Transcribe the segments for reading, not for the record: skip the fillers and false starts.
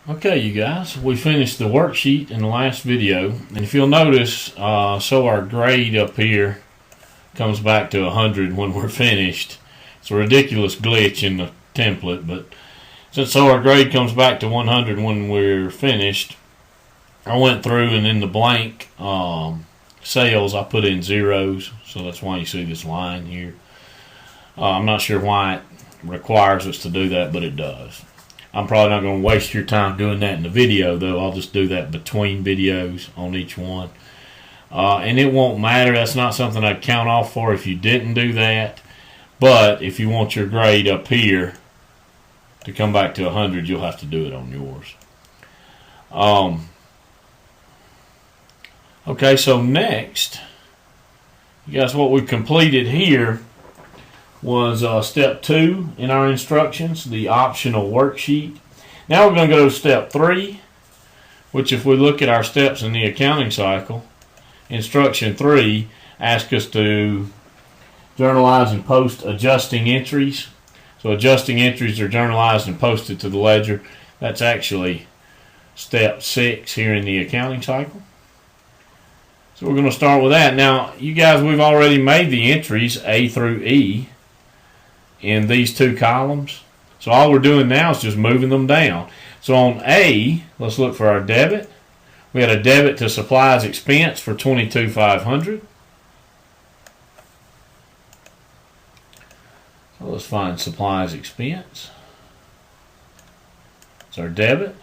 Okay, you guys, we finished the worksheet in the last video, and if you'll notice, so our grade up here comes back to 100 when we're finished. It's a ridiculous glitch in the template, but since so our grade comes back to 100 when we're finished, I went through and in the blank cells I put in zeros, so that's why you see this line here. I'm not sure why it requires us to do that, but it does. I'm probably not going to waste your time doing that in the video, though. I'll just do that between videos on each one. And it won't matter. That's not something I'd count off for if you didn't do that. But if you want your grade up here to come back to 100, you'll have to do it on yours. Okay, so next, you guys, what we've completed here was step 2 in our instructions, the optional worksheet. Now we're going to go to step 3, which if we look at our steps in the accounting cycle, instruction 3 asks us to journalize and post adjusting entries. So adjusting entries are journalized and posted to the ledger. That's actually step 6 here in the accounting cycle. So we're going to start with that. Now, you guys, we've already made the entries A through E in these two columns. So all we're doing now is just moving them down. So on A, let's look for our debit. We had a debit to supplies expense for $22,500. So let's find supplies expense. It's our debit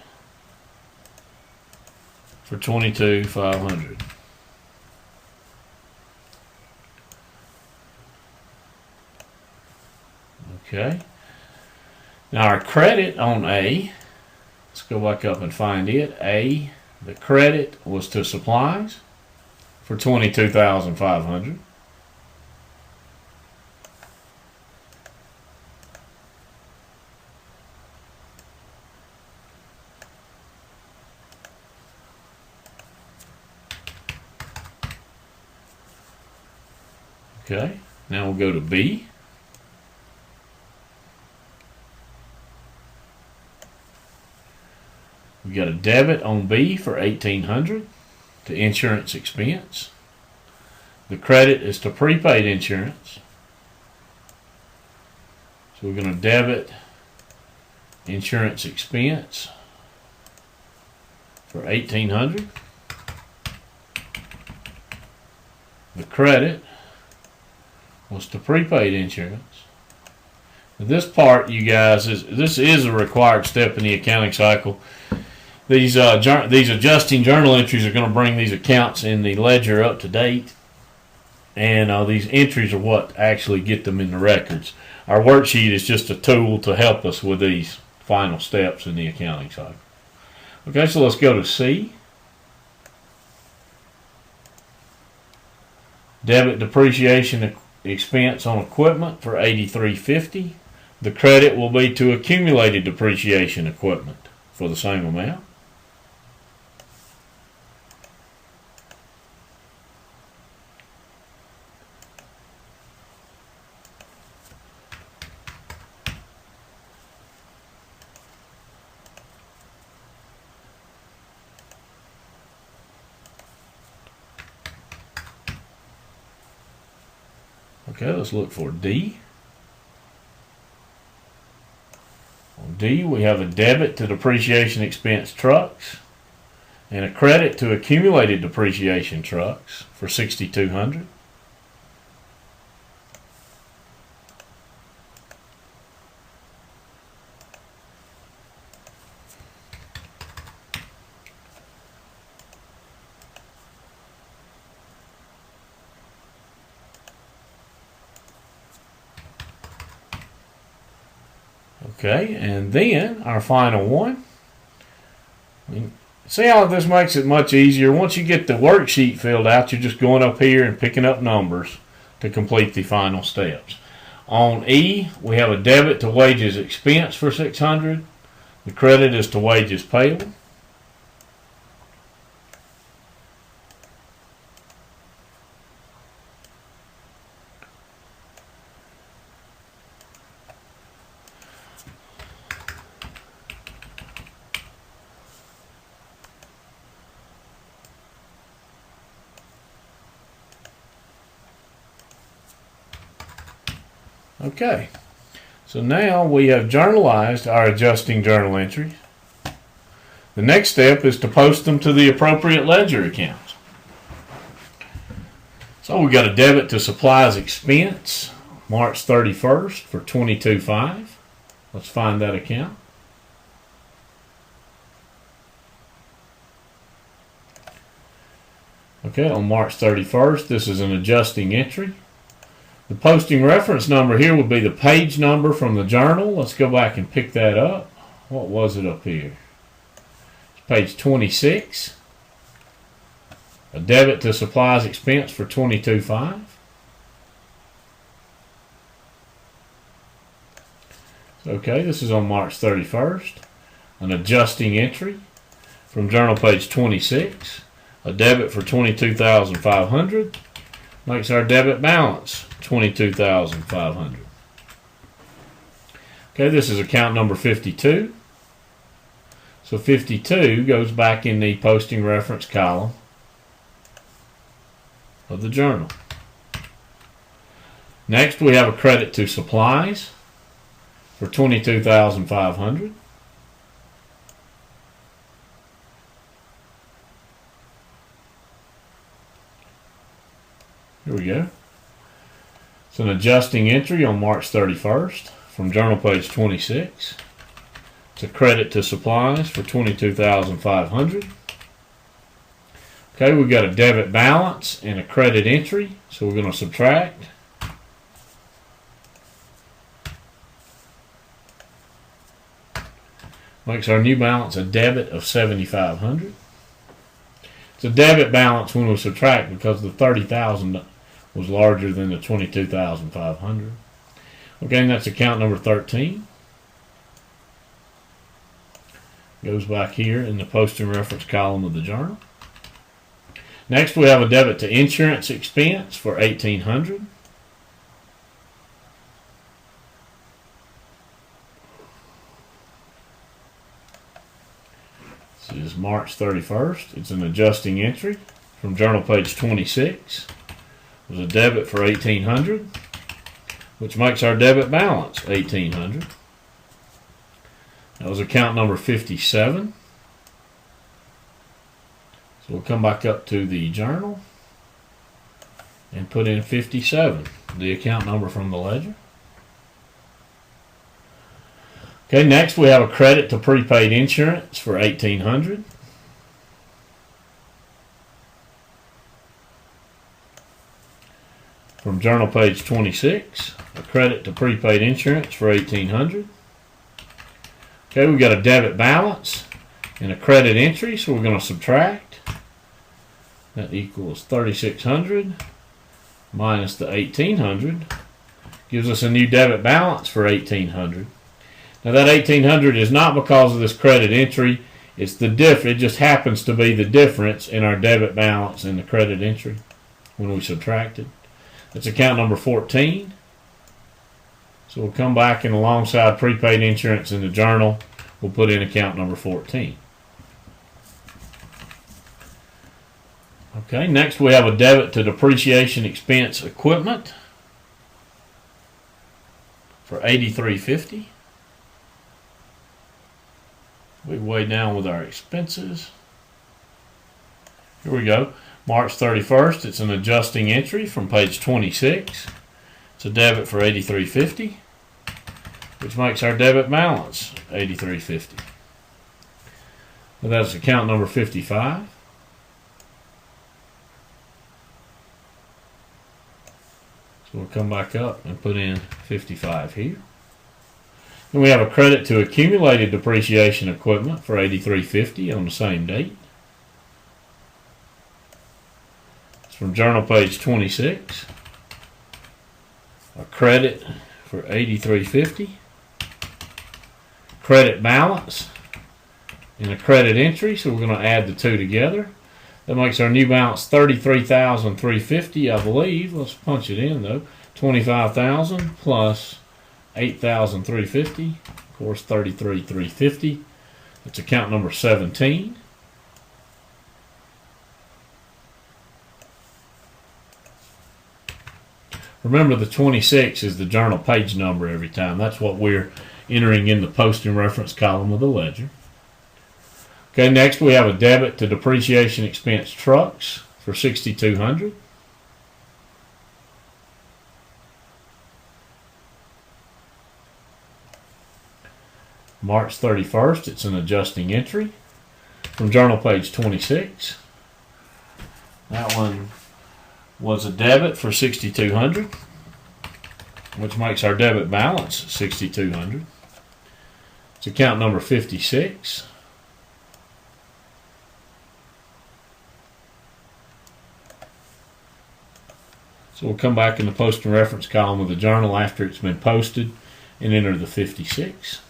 for $22,500. Okay. Now our credit on A, let's go back up and find it. A, the credit was to supplies for $22,500. Okay. Now we'll go to B. We got a debit on B for $1,800 to insurance expense. The credit is to prepaid insurance. So we're going to debit insurance expense for $1,800. The credit was to prepaid insurance. This part, you guys, this is a required step in the accounting cycle. These adjusting journal entries are going to bring these accounts in the ledger up to date, and these entries are what actually get them in the records. Our worksheet is just a tool to help us with these final steps in the accounting cycle. Okay, so let's go to C. Debit depreciation expense on equipment for $83.50. The credit will be to accumulated depreciation equipment for the same amount. Okay, let's look for D. On D, we have a debit to depreciation expense trucks and a credit to accumulated depreciation trucks for $6,200. Okay, and then our final one. See how this makes it much easier? Once you get the worksheet filled out, you're just going up here and picking up numbers to complete the final steps. On E, we have a debit to wages expense for $600. The credit is to wages payable. Okay, so now we have journalized our adjusting journal entries. The next step is to post them to the appropriate ledger accounts. So we got a debit to supplies expense, March 31st for $22,500. Let's find that account. Okay, on March 31st, this is an adjusting entry. The posting reference number here would be the page number from the journal. Let's go back and pick that up. What was it up here? It's page 26. A debit to supplies expense for $22,500. Okay, this is on March 31st. An adjusting entry from journal page 26. A debit for $22,500 makes our debit balance $22,500. Okay, this is account number 52. So 52 goes back in the posting reference column of the journal. Next, we have a credit to supplies for $22,500. Here we go. It's an adjusting entry on March 31st from journal page 26. It's a credit to supplies for $22,500. Okay, we've got a debit balance and a credit entry, so we're going to subtract. Makes our new balance a debit of $7,500. It's a debit balance when we subtract because the $30,000 was larger than the $22,500. Okay, and that's account number 13. Goes back here in the posting reference column of the journal. Next, we have a debit to insurance expense for $1,800. This is March 31st. It's an adjusting entry from journal page 26. It was a debit for $1,800, which makes our debit balance $1,800. That was account number 57. So we'll come back up to the journal and put in 57, the account number from the ledger. Okay, next we have a credit to prepaid insurance for $1,800. From journal page 26, a credit to prepaid insurance for $1,800. Okay, we've got a debit balance and a credit entry, so we're going to subtract. That equals $3,600 minus the $1,800 gives us a new debit balance for $1,800. Now that $1,800 is not because of this credit entry. It's the it just happens to be the difference in our debit balance and the credit entry when we subtract it. That's account number 14. So we'll come back and alongside prepaid insurance in the journal, we'll put in account number 14. Okay, next we have a debit to depreciation expense equipment for $83.50. We way down with our expenses. Here we go. March 31st, it's an adjusting entry from page 26. It's a debit for $83.50, which makes our debit balance $83.50. Well, that's account number 55. So we'll come back up and put in 55 here. Then we have a credit to accumulated depreciation equipment for $83.50 on the same date. It's from journal page 26. A credit for $83.50. Credit balance and a credit entry, so we're going to add the two together. That makes our new balance $33,350, I believe. Let's punch it in though. $25,000 plus $8,350. Of course, $33,350. That's account number 17. Remember, the 26 is the journal page number every time. That's what we're entering in the posting reference column of the ledger. Okay, next we have a debit to depreciation expense trucks for $6,200. March 31st, it's an adjusting entry from journal page 26. That one was a debit for $6,200, which makes our debit balance $6,200. It's account number 56. So we'll come back in the posting reference column of the journal after it's been posted and enter the 56.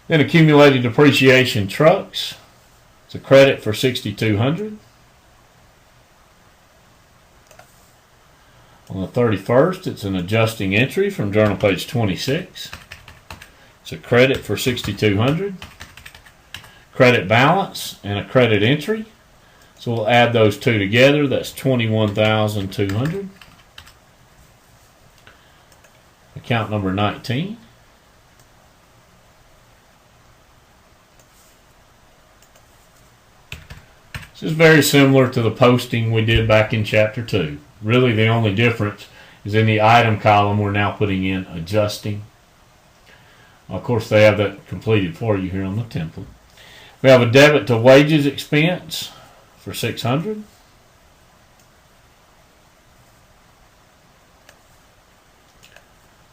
Then accumulated depreciation trucks. It's a credit for $6,200. On the 31st, it's an adjusting entry from journal page 26. It's a credit for $6,200. Credit balance and a credit entry. So we'll add those two together. That's $21,200. Account number 19. This is very similar to the posting we did back in Chapter 2. Really, the only difference is in the item column, we're now putting in adjusting. Of course, they have that completed for you here on the template. We have a debit to wages expense for $600.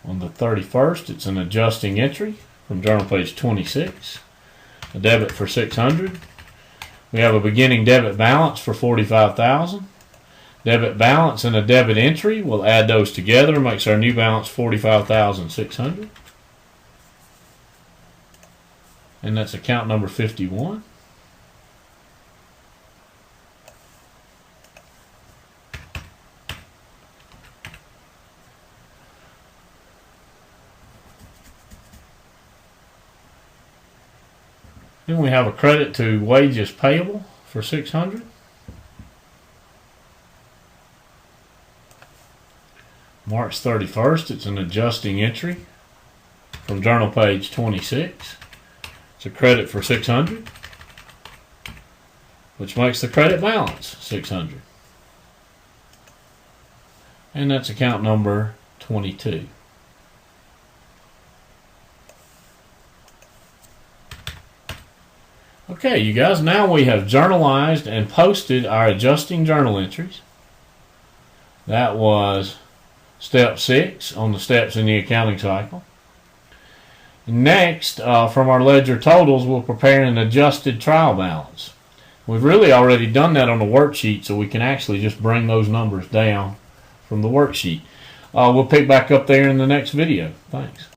On the 31st, it's an adjusting entry from journal page 26. A debit for $600. We have a beginning debit balance for $45,000. Debit balance and a debit entry. We'll add those together. Makes our new balance $45,600. And that's account number 51. Then we have a credit to wages payable for $600. March 31st, it's an adjusting entry from journal page 26. It's a credit for $600, which makes the credit balance $600. And that's account number 22. Okay, you guys, now we have journalized and posted our adjusting journal entries. That was step 6 on the steps in the accounting cycle. Next, from our ledger totals, we'll prepare an adjusted trial balance. We've really already done that on the worksheet, so we can actually just bring those numbers down from the worksheet. We'll pick back up there in the next video. Thanks.